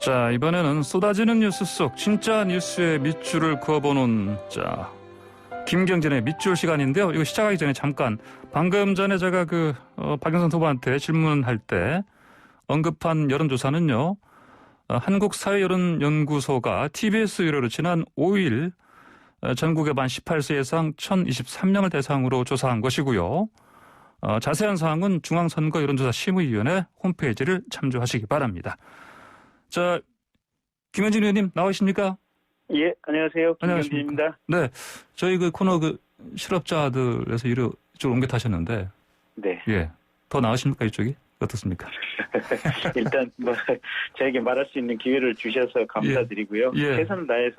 자, 이번에는 쏟아지는 뉴스 속 진짜 뉴스의 밑줄을 그어보는 김경진의 밑줄 시간인데요. 이거 시작하기 전에 잠깐 방금 전에 제가 박영선 후보한테 질문할 때 언급한 여론조사는요. 한국사회여론연구소가 TBS 의뢰로 지난 5일 전국의 만 18세 이상 1,023명을 대상으로 조사한 것이고요. 자세한 사항은 중앙선거여론조사심의위원회 홈페이지를 참조하시기 바랍니다. 자, 김현진 의원님 나오십니까? 예, 안녕하세요. 김현진입니다. 네, 저희 코너 실업자들에서 이쪽으로 옮겨 타셨는데, 네. 예, 더 나으십니까 이쪽이? 어떻습니까? 일단 저에게 말할 수 있는 기회를 주셔서 감사드리고요. 예. 최선을 다해서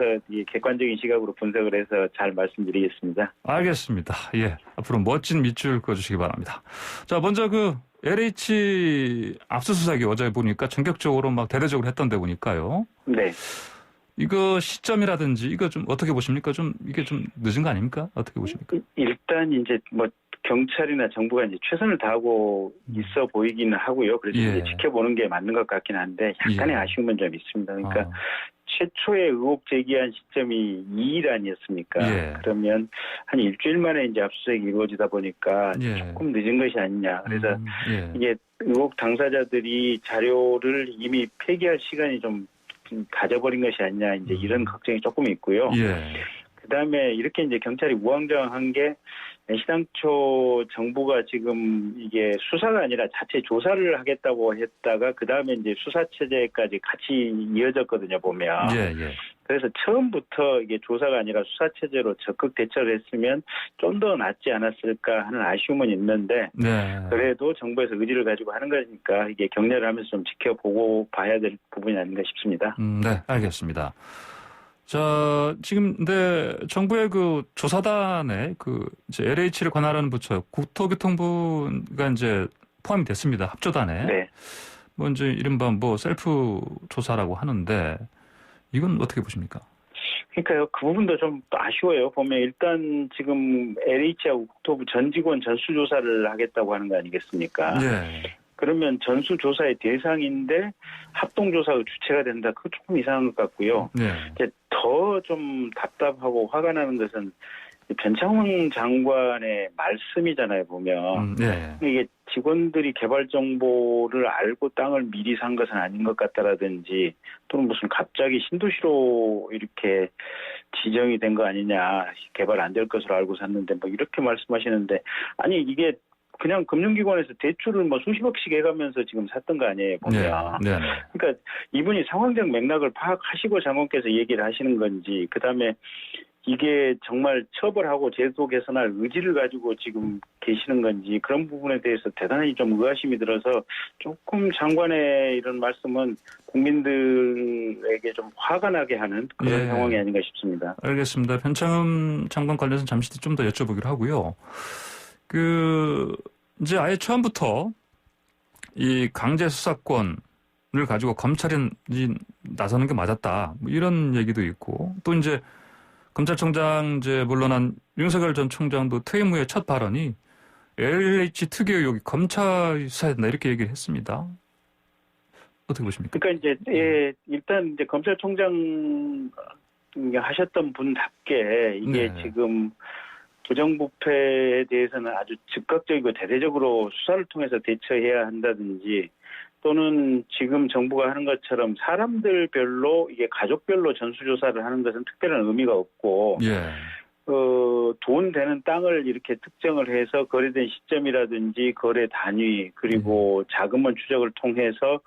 객관적인 시각으로 분석을 해서 잘 말씀드리겠습니다. 알겠습니다. 예, 앞으로 멋진 밑줄 그어주시기 바랍니다. 자, 먼저 LH 압수수색이 어제 보니까 전격적으로 대대적으로 했던데 보니까요. 네. 이거 시점이라든지 이거 좀 어떻게 보십니까? 이게 좀 늦은 거 아닙니까? 어떻게 보십니까? 일단 이제 경찰이나 정부가 이제 최선을 다하고 있어 보이기는 하고요. 그래서 예. 이제 지켜보는 게 맞는 것 같긴 한데 약간의 아쉬움은 좀 있습니다. 그러니까 최초의 의혹 제기한 시점이 2일 아니었습니까? 예. 그러면 한 일주일 만에 이제 압수수색이 이루어지다 보니까 예. 조금 늦은 것이 아니냐. 그래서 예. 이게 의혹 당사자들이 자료를 이미 폐기할 시간이 좀 가져버린 것이 아니냐. 이제 이런 걱정이 조금 있고요. 예. 그다음에 이렇게 이제 경찰이 우왕좌왕한 게 시당초 정부가 지금 이게 수사가 아니라 자체 조사를 하겠다고 했다가 그다음에 이제 수사 체제까지 같이 이어졌거든요, 보면. 예, 예. 그래서 처음부터 이게 조사가 아니라 수사 체제로 적극 대처를 했으면 좀 더 낫지 않았을까 하는 아쉬움은 있는데 네. 그래도 정부에서 의지를 가지고 하는 거니까 이게 격려를 하면서 좀 지켜보고 봐야 될 부분이 아닌가 싶습니다. 네, 알겠습니다. 자, 지금 정부의 조사단에 이제 LH를 관할하는 부처 국토교통부가 이제 포함이 됐습니다. 합조단에. 네. 이제 이른바 셀프 조사라고 하는데 이건 어떻게 보십니까? 그러니까요. 그 부분도 좀 아쉬워요. 보면 일단 지금 LH하고 국토부 전 직원 전수조사를 하겠다고 하는 거 아니겠습니까? 네. 그러면 전수조사의 대상인데 합동조사가 주체가 된다. 그거 조금 이상한 것 같고요. 네. 더 좀 답답하고 화가 나는 것은 변창훈 장관의 말씀이잖아요, 보면. 네. 이게 직원들이 개발 정보를 알고 땅을 미리 산 것은 아닌 것 같다라든지 또는 무슨 갑자기 신도시로 이렇게 지정이 된 거 아니냐, 개발 안 될 것으로 알고 샀는데 이렇게 말씀하시는데 아니 이게 그냥 금융기관에서 대출을 수십억씩 해가면서 지금 샀던 거 아니에요, 보면. 네. 그러니까 이분이 상황적 맥락을 파악하시고 장관께서 얘기를 하시는 건지, 그 다음에 이게 정말 처벌하고 제도 개선할 의지를 가지고 지금 계시는 건지 그런 부분에 대해서 대단히 좀 의아심이 들어서 조금 장관의 이런 말씀은 국민들에게 좀 화가 나게 하는 그런 상황이 아닌가 싶습니다. 알겠습니다. 변창흠 장관 관련해서 잠시 좀 더 여쭤보기로 하고요. 이제 아예 처음부터 이 강제 수사권을 가지고 검찰이 나서는 게 맞았다. 이런 얘기도 있고 또 이제 검찰총장 물러난 윤석열 전 총장도 퇴임 후에 첫 발언이 LH 특유 의혹이 검찰 수사했다 이렇게 얘기를 했습니다. 어떻게 보십니까? 그러니까 이제 일단 이제 검찰총장 하셨던 분답게 이게 지금 부정부패에 대해서는 아주 즉각적이고 대대적으로 수사를 통해서 대처해야 한다든지 또는 지금 정부가 하는 것처럼 사람들별로 이게 가족별로 전수조사를 하는 것은 특별한 의미가 없고 돈 되는 땅을 이렇게 특정을 해서 거래된 시점이라든지 거래 단위 그리고 자금원 추적을 통해서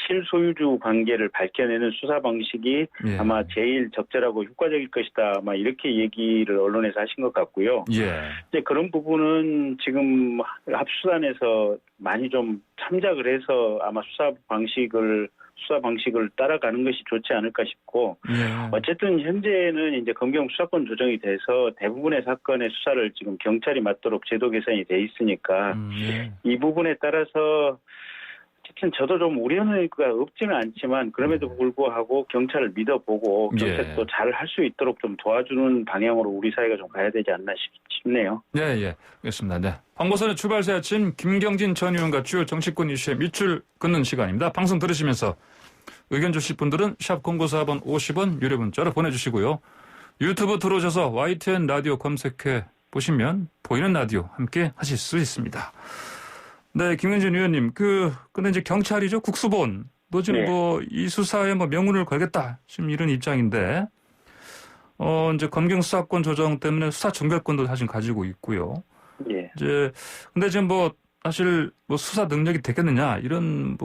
실소유주 관계를 밝혀내는 수사 방식이 아마 제일 적절하고 효과적일 것이다. 아마 이렇게 얘기를 언론에서 하신 것 같고요. 이제 그런 부분은 지금 합수단에서 많이 좀 참작을 해서 아마 수사 방식을 따라가는 것이 좋지 않을까 싶고 어쨌든 현재는 이제 검경 수사권 조정이 돼서 대부분의 사건의 수사를 지금 경찰이 맡도록 제도 개선이 돼 있으니까 이 부분에 따라서 어쨌든 저도 좀 우려는 없지는 않지만 그럼에도 불구하고 경찰을 믿어보고 정책도 잘 할 수 있도록 좀 도와주는 방향으로 우리 사회가 좀 가야 되지 않나 싶네요. 네, 알겠습니다. 네. 황보선의 출발새 아침 김경진 전 의원과 주요 정치권 이슈에 밑줄 긋는 시간입니다. 방송 들으시면서 의견 주실 분들은 샵 0944번 50원 유료 문자로 보내주시고요. 유튜브 들어오셔서 YTN 라디오 검색해 보시면 보이는 라디오 함께 하실 수 있습니다. 네, 김현진 의원님, 근데 이제 경찰이죠. 국수본도 지금 네. 이 수사에 명운을 걸겠다. 지금 이런 입장인데, 이제 검경 수사권 조정 때문에 수사 종결권도 사실 가지고 있고요. 예. 근데 지금 사실 수사 능력이 되겠느냐 이런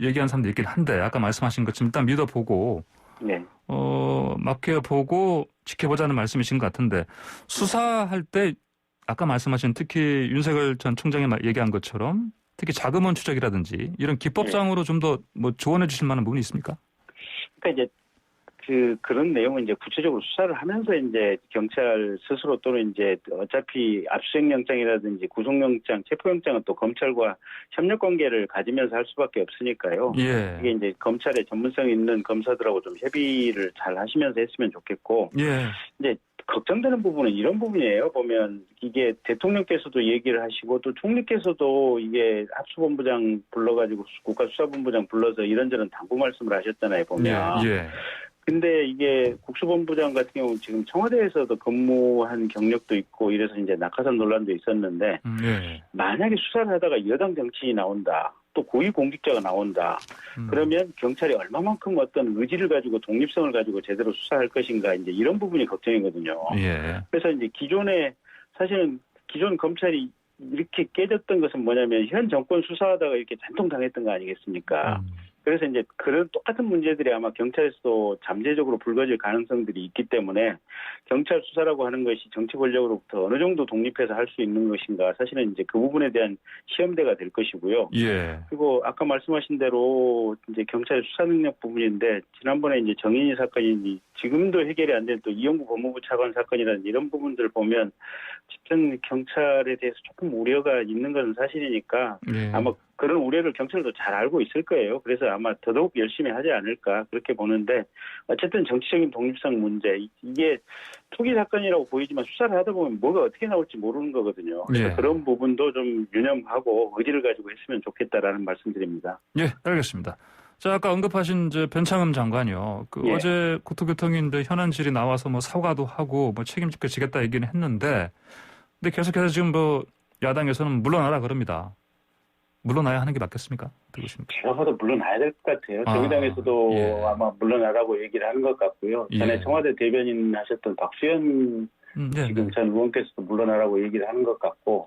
얘기하는 사람도 있긴 한데 아까 말씀하신 것처럼 일단 믿어보고 네. 맡겨보고 지켜보자는 말씀이신 것 같은데 수사할 때 아까 말씀하신 특히 윤석열 전 총장이 얘기한 것처럼 특히 자금원 추적이라든지 이런 기법상으로 좀 더 조언해 주실 만한 부분이 있습니까? 그러니까 이제 그런 내용은 이제 구체적으로 수사를 하면서 이제 경찰 스스로 또는 이제 어차피 압수수색영장이라든지 구속영장, 체포영장은 또 검찰과 협력 관계를 가지면서 할 수밖에 없으니까요. 예. 이게 이제 검찰의 전문성 있는 검사들하고 좀 협의를 잘 하시면서 했으면 좋겠고. 예. 이제 걱정되는 부분은 이런 부분이에요. 보면 이게 대통령께서도 얘기를 하시고 또 총리께서도 이게 합수본부장 불러가지고 국가수사본부장 불러서 이런저런 당부 말씀을 하셨잖아요. 보면. 예. 근데 이게 국수본부장 같은 경우 지금 청와대에서도 근무한 경력도 있고 이래서 이제 낙하산 논란도 있었는데 만약에 수사를 하다가 여당 정치인이 나온다. 또 고위공직자가 나온다. 그러면 경찰이 얼마만큼 어떤 의지를 가지고 독립성을 가지고 제대로 수사할 것인가 이제 이런 부분이 걱정이거든요. 예. 그래서 이제 사실은 기존 검찰이 이렇게 깨졌던 것은 뭐냐면 현 정권 수사하다가 이렇게 잔통 당했던 거 아니겠습니까? 그래서 이제 그런 똑같은 문제들이 아마 경찰에서도 잠재적으로 불거질 가능성들이 있기 때문에 경찰 수사라고 하는 것이 정치 권력으로부터 어느 정도 독립해서 할 수 있는 것인가 사실은 이제 그 부분에 대한 시험대가 될 것이고요. 예. 그리고 아까 말씀하신 대로 이제 경찰 수사 능력 부분인데 지난번에 이제 정인이 사건이 지금도 해결이 안 된 또 이영구 법무부 차관 사건이라는 이런 부분들을 보면 집행 경찰에 대해서 조금 우려가 있는 것은 사실이니까 아마 그런 우려를 경찰도 잘 알고 있을 거예요. 그래서 아마 더더욱 열심히 하지 않을까 그렇게 보는데 어쨌든 정치적인 독립성 문제 이게 투기 사건이라고 보이지만 수사를 하다 보면 뭐가 어떻게 나올지 모르는 거거든요. 그래서 그런 부분도 좀 유념하고 의지를 가지고 했으면 좋겠다라는 말씀드립니다. 예, 알겠습니다. 자, 아까 언급하신 변창흠 장관이요. 어제 국토교통위인데 현안질이 나와서 사과도 하고 책임지게 지겠다 얘기는 했는데 근데 계속해서 지금 야당에서는 물러나라 그럽니다. 물러나야 하는 게 맞겠습니까? 제가 봐도 물러나야 될 것 같아요. 정의당에서도 아마 물러나라고 얘기를 하는 것 같고요. 전에 청와대 대변인 하셨던 박수현 지금 전 의원께서도 물러나라고 얘기를 하는 것 같고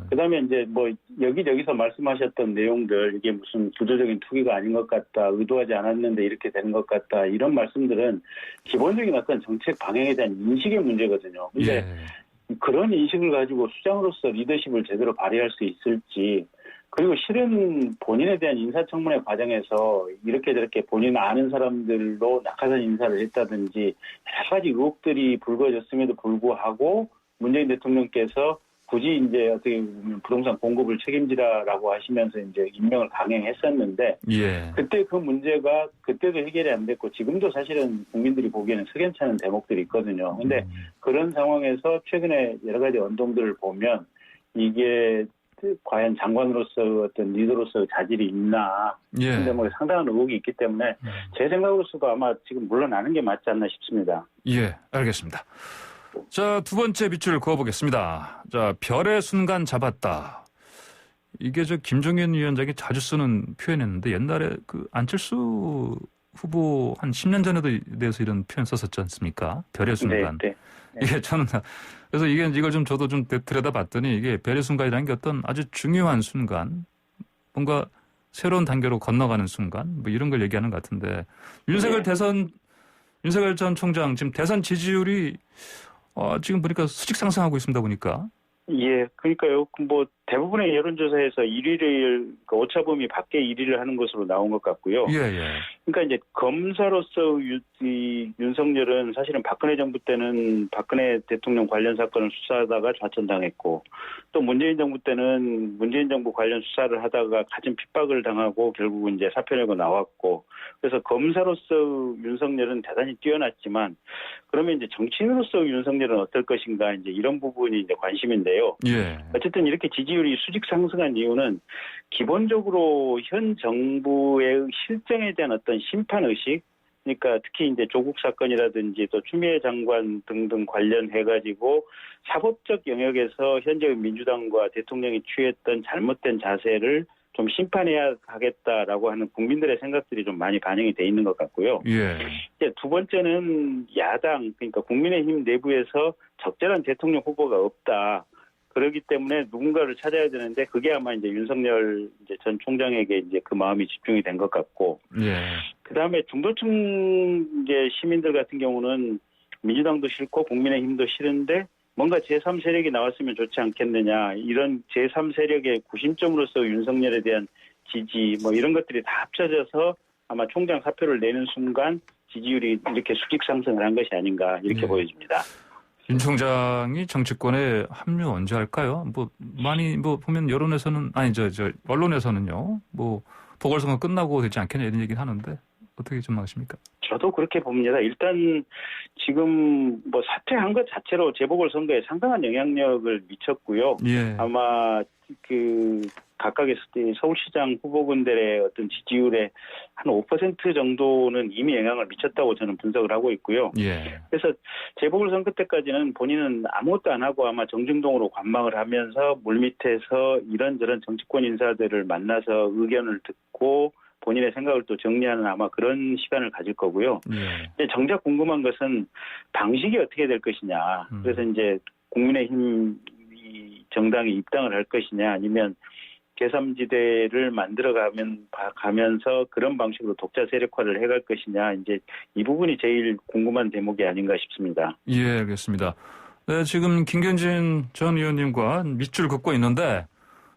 그다음에 이제 여기저기서 말씀하셨던 내용들 이게 무슨 구조적인 투기가 아닌 것 같다. 의도하지 않았는데 이렇게 되는 것 같다. 이런 말씀들은 기본적인 어떤 정책 방향에 대한 인식의 문제거든요. 근데 그런 인식을 가지고 수장으로서 리더십을 제대로 발휘할 수 있을지 그리고 실은 본인에 대한 인사청문회 과정에서 이렇게 저렇게 본인 아는 사람들로 낙하산 인사를 했다든지 여러 가지 의혹들이 불거졌음에도 불구하고 문재인 대통령께서 굳이 이제 어떻게 보면 부동산 공급을 책임지라라고 하시면서 이제 임명을 강행했었는데 그때 그 문제가 그때도 해결이 안 됐고 지금도 사실은 국민들이 보기에는 석연찮은 대목들이 있거든요. 근데 그런 상황에서 최근에 여러 가지 언동들을 보면 이게 과연 장관으로서 어떤 리더로서 자질이 있나 근데 상당한 의혹이 있기 때문에 제 생각으로서도 아마 지금 물러나는 게 맞지 않나 싶습니다. 예, 알겠습니다. 자, 두 번째 빗줄을 그어보겠습니다. 자, 별의 순간 잡았다. 이게 김종인 위원장이 자주 쓰는 표현이었는데 옛날에 안철수 후보 한 10년 전에도 대해서 이런 표현 썼었지 않습니까? 별의 순간. 네. 이게 저는 그래서 이걸 저도 들여다봤더니 이게 별의 순간이라는 게 어떤 아주 중요한 순간, 뭔가 새로운 단계로 건너가는 순간, 이런 걸 얘기하는 것 같은데 윤석열 전 총장 지금 대선 지지율이 지금 보니까 수직 상승하고 있습니다 보니까. 예, 그러니까요. 대부분의 여론조사에서 1위를 오차범위 밖에 1위를 하는 것으로 나온 것 같고요. 그러니까 이제 검사로서 윤석열은 사실은 박근혜 정부 때는 박근혜 대통령 관련 사건을 수사하다가 좌천당했고 또 문재인 정부 때는 문재인 정부 관련 수사를 하다가 가진 핍박을 당하고 결국은 이제 사표 내고 나왔고 그래서 검사로서 윤석열은 대단히 뛰어났지만 그러면 이제 정치인으로서 윤석열은 어떨 것인가 이제 이런 부분이 이제 관심인데요. 어쨌든 이렇게 지지 지지율이 수직 상승한 이유는 기본적으로 현 정부의 실정에 대한 어떤 심판 의식, 그러니까 특히 이제 조국 사건이라든지 또 추미애 장관 등등 관련해가지고 사법적 영역에서 현재의 민주당과 대통령이 취했던 잘못된 자세를 좀 심판해야 하겠다라고 하는 국민들의 생각들이 좀 많이 반영이 돼 있는 것 같고요. 예. 이제 두 번째는 야당, 그러니까 국민의힘 내부에서 적절한 대통령 후보가 없다. 그렇기 때문에 누군가를 찾아야 되는데 그게 아마 이제 윤석열 이제 전 총장에게 이제 그 마음이 집중이 된 것 같고. 예. 그다음에 중도층 이제 시민들 같은 경우는 민주당도 싫고 국민의힘도 싫은데 뭔가 제3 세력이 나왔으면 좋지 않겠느냐. 이런 제3 세력의 구심점으로서 윤석열에 대한 지지 뭐 이런 것들이 다 합쳐져서 아마 총장 사표를 내는 순간 지지율이 이렇게 수직 상승을 한 것이 아닌가 이렇게 보여집니다. 윤 총장이 정치권에 합류 언제 할까요? 뭐 많이 뭐 보면 여론에서는 아니 저 언론에서는요. 뭐 보궐선거 끝나고 되지 않겠냐 이런 얘기를 하는데 어떻게 좀 하십니까? 저도 그렇게 봅니다. 일단 지금 뭐 사퇴한 것 자체로 재보궐선거에 상당한 영향력을 미쳤고요. 예. 아마 그 각각의 서울시장 후보군들의 어떤 지지율에 한 5% 정도는 이미 영향을 미쳤다고 저는 분석을 하고 있고요. 예. 그래서 재보궐선거 때까지는 본인은 아무것도 안 하고 아마 정중동으로 관망을 하면서 물밑에서 이런저런 정치권 인사들을 만나서 의견을 듣고 본인의 생각을 또 정리하는 아마 그런 시간을 가질 거고요. 예. 정작 궁금한 것은 방식이 어떻게 될 것이냐. 그래서 이제 국민의힘 정당이 입당을 할 것이냐 아니면 제3지대를 가면서 그런 방식으로 독자 세력화를 해갈 것이냐. 이제 이 부분이 제일 궁금한 대목이 아닌가 싶습니다. 예, 알겠습니다. 네, 지금 김경진 전 의원님과 밑줄 긋고 있는데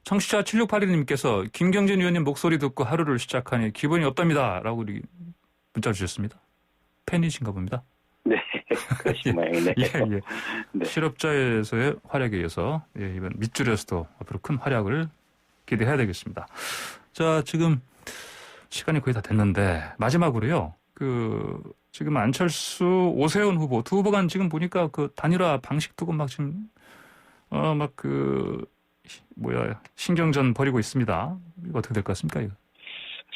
청취자 7681님께서 김경진 의원님 목소리 듣고 하루를 시작하니 기분이 없답니다. 라고 문자 주셨습니다. 팬이신가 봅니다. 네, 그러신 모양이네. 예. 네. 실업자에서의 활약에 의해서 이번 밑줄에서도 앞으로 큰 활약을 기대해야 되겠습니다. 자, 지금 시간이 거의 다 됐는데 마지막으로요. 지금 안철수, 오세훈 후보 두 후보가 지금 보니까 그 단일화 방식 두고 막 지금 신경전 벌이고 있습니다. 이거 어떻게 될 것 같습니까? 이거?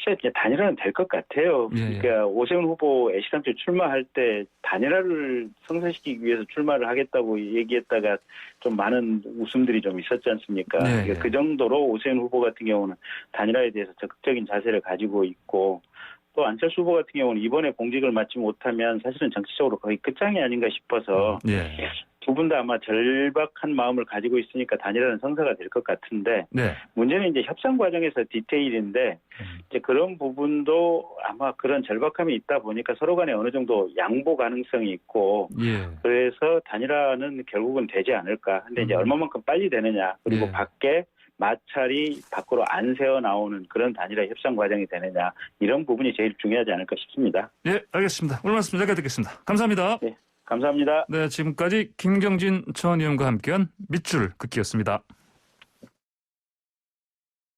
사실 단일화는 될 것 같아요. 예. 그러니까 오세훈 후보 애시당초 출마할 때 단일화를 성사시키기 위해서 출마를 하겠다고 얘기했다가 좀 많은 웃음들이 좀 있었지 않습니까? 예. 그러니까 그 정도로 오세훈 후보 같은 경우는 단일화에 대해서 적극적인 자세를 가지고 있고 또 안철수 후보 같은 경우는 이번에 공직을 맡지 못하면 사실은 정치적으로 거의 끝장이 아닌가 싶어서 예. 두 분 다 아마 절박한 마음을 가지고 있으니까 단일화는 성사가 될 것 같은데 네. 문제는 이제 협상 과정에서 디테일인데 이제 그런 부분도 아마 그런 절박함이 있다 보니까 서로 간에 어느 정도 양보 가능성이 있고 예. 그래서 단일화는 결국은 되지 않을까. 근데 이제 얼마만큼 빨리 되느냐 그리고 예. 밖에 마찰이 밖으로 안 새어 나오는 그런 단일화 협상 과정이 되느냐 이런 부분이 제일 중요하지 않을까 싶습니다. 예, 알겠습니다. 오늘 말씀 여기까지 듣겠습니다. 감사합니다. 네, 감사합니다. 네, 지금까지 김경진 전 의원과 함께한 밑줄 긋기였습니다.